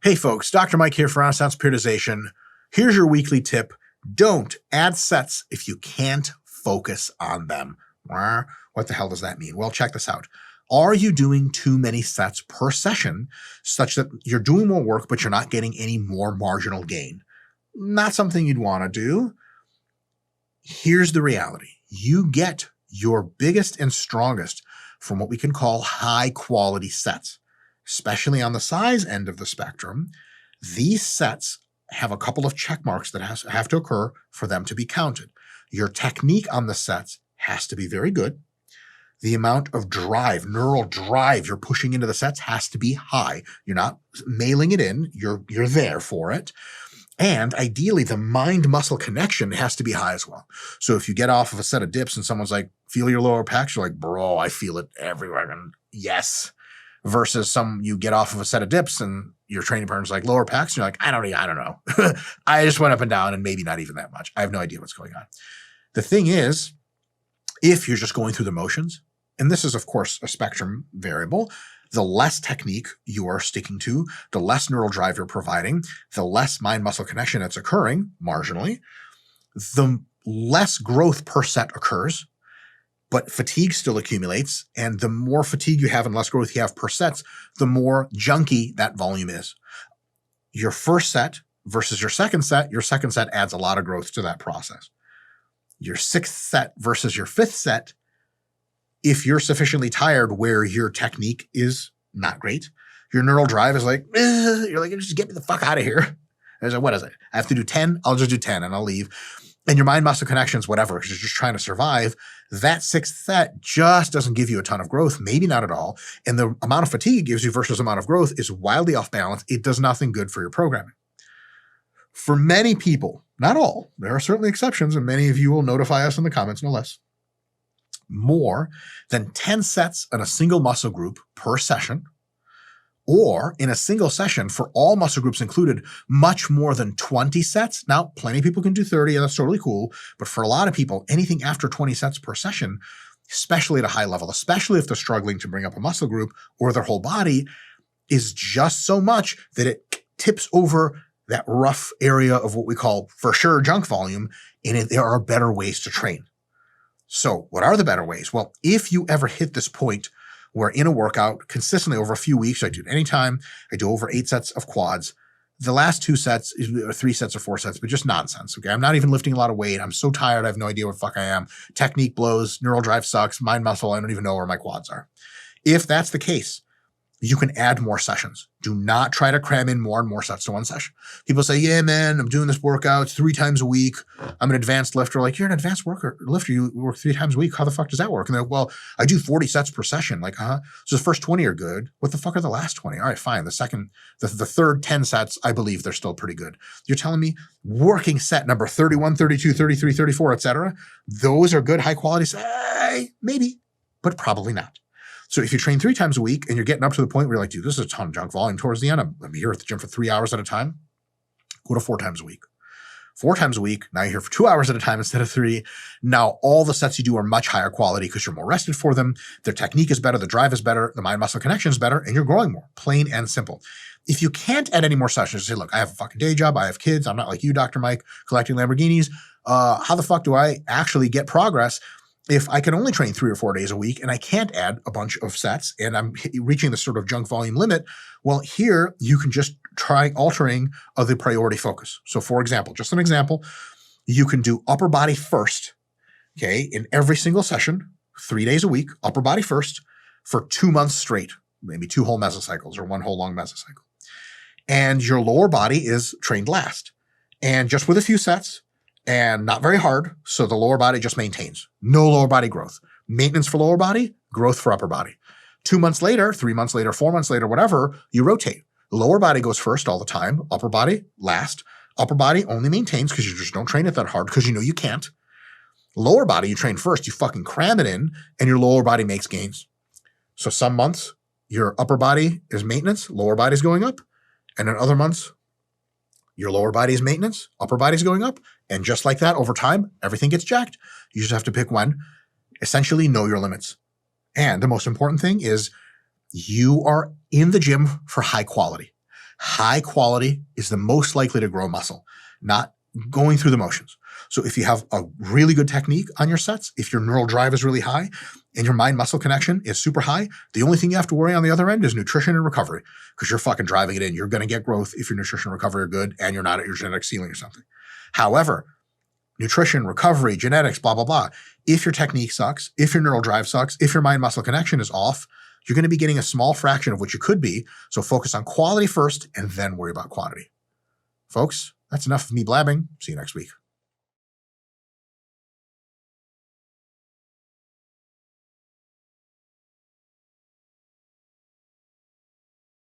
Hey folks, Dr. Mike here for Renaissance Periodization. Here's your weekly tip. Don't add sets if you can't focus on them. What the hell does that mean? Well, check this out. Are you doing too many sets per session such that you're doing more work, but you're not getting any more marginal gain? Not something you'd want to do. Here's the reality. You get your biggest and strongest from what we can call high quality sets. Especially on the size end of the spectrum, these sets have a couple of check marks that have to occur for them to be counted. Your technique on the sets has to be very good. The amount of drive, neural drive you're pushing into the sets has to be high. You're not mailing it in. You're there for it. And ideally, the mind-muscle connection has to be high as well. So if you get off of a set of dips and someone's like, feel your lower pecs, you're like, bro, I feel it everywhere. And yes. Versus you get off of a set of dips and your training partner's like lower pecs, and you're like, I don't know. I just went up and down and maybe not even that much. I have no idea what's going on. The thing is, if you're just going through the motions, and this is of course a spectrum variable, the less technique you are sticking to, the less neural drive you're providing, the less mind-muscle connection that's occurring marginally, the less growth per set occurs. But fatigue still accumulates, and the more fatigue you have and less growth you have per sets, the more junky that volume is. Your first set versus your second set adds a lot of growth to that process. Your sixth set versus your fifth set, if you're sufficiently tired where your technique is not great, your neural drive is like, you're like, just get me the fuck out of here. Like, what is it? I have to do 10? I'll just do 10 and I'll leave. And your mind-muscle connections, whatever, because you're just trying to survive, that sixth set just doesn't give you a ton of growth, maybe not at all. And the amount of fatigue it gives you versus amount of growth is wildly off balance. It does nothing good for your programming. For many people, not all, there are certainly exceptions, and many of you will notify us in the comments, no less. More than 10 sets in a single muscle group per session, or in a single session for all muscle groups included, much more than 20 sets. Now, plenty of people can do 30, and that's totally cool. But for a lot of people, anything after 20 sets per session, especially at a high level, especially if they're struggling to bring up a muscle group or their whole body, is just so much that it tips over that rough area of what we call, for sure, junk volume, and there are better ways to train. So what are the better ways? Well, if you ever hit this point where in a workout, consistently over a few weeks, I do it anytime, I do over 8 sets of quads. The last 2 sets, 3 sets or 4 sets, but just nonsense, okay? I'm not even lifting a lot of weight. I'm so tired, I have no idea what the fuck I am. Technique blows, neural drive sucks, mind muscle, I don't even know where my quads are. If that's the case, you can add more sessions. Do not try to cram in more and more sets to one session. People say, yeah, man, I'm doing this workout 3 times a week. I'm an advanced lifter. Like, you're an advanced lifter. You work 3 times a week. How the fuck does that work? And they're like, well, I do 40 sets per session. Like, so the first 20 are good. What the fuck are the last 20? All right, fine. The third 10 sets, I believe they're still pretty good. You're telling me working set number 31, 32, 33, 34, etc. Those are good, high quality sets? Maybe, but probably not. So if you train 3 times a week and you're getting up to the point where you're like, dude, this is a ton of junk volume towards the end. I'm here at the gym for 3 hours at a time. Go to 4 times a week. 4 times a week. Now you're here for 2 hours at a time instead of 3. Now all the sets you do are much higher quality because you're more rested for them. Their technique is better. The drive is better. The mind-muscle connection is better. And you're growing more. Plain and simple. If you can't add any more sessions, say, look, I have a fucking day job. I have kids. I'm not like you, Dr. Mike, collecting Lamborghinis. How the fuck do I actually get progress if I can only train 3 or 4 days a week and I can't add a bunch of sets and I'm reaching the sort of junk volume limit? Well, here you can just try altering the priority focus. So for example, just an example, you can do upper body first, okay, in every single session, 3 days a week, upper body first for 2 months straight, maybe 2 whole mesocycles or 1 whole long mesocycle. And your lower body is trained last. And just with a few sets, and not very hard, so the lower body just maintains. No lower body growth. Maintenance for lower body, growth for upper body. 2 months later, 3 months later, 4 months later, whatever, you rotate. Lower body goes first all the time, upper body last. Upper body only maintains because you just don't train it that hard because you know you can't. Lower body, you train first, you fucking cram it in, and your lower body makes gains. So some months, your upper body is maintenance, lower body is going up, and in other months, your lower body is maintenance, upper body is going up. And just like that, over time, everything gets jacked. You just have to pick one. Essentially, know your limits. And the most important thing is you are in the gym for high quality. High quality is the most likely to grow muscle, not going through the motions. So if you have a really good technique on your sets, if your neural drive is really high and your mind-muscle connection is super high, the only thing you have to worry on the other end is nutrition and recovery, because you're fucking driving it in. You're going to get growth if your nutrition and recovery are good and you're not at your genetic ceiling or something. However, nutrition, recovery, genetics, blah, blah, blah. If your technique sucks, if your neural drive sucks, if your mind-muscle connection is off, you're going to be getting a small fraction of what you could be. So focus on quality first and then worry about quantity. Folks, that's enough of me blabbing. See you next week.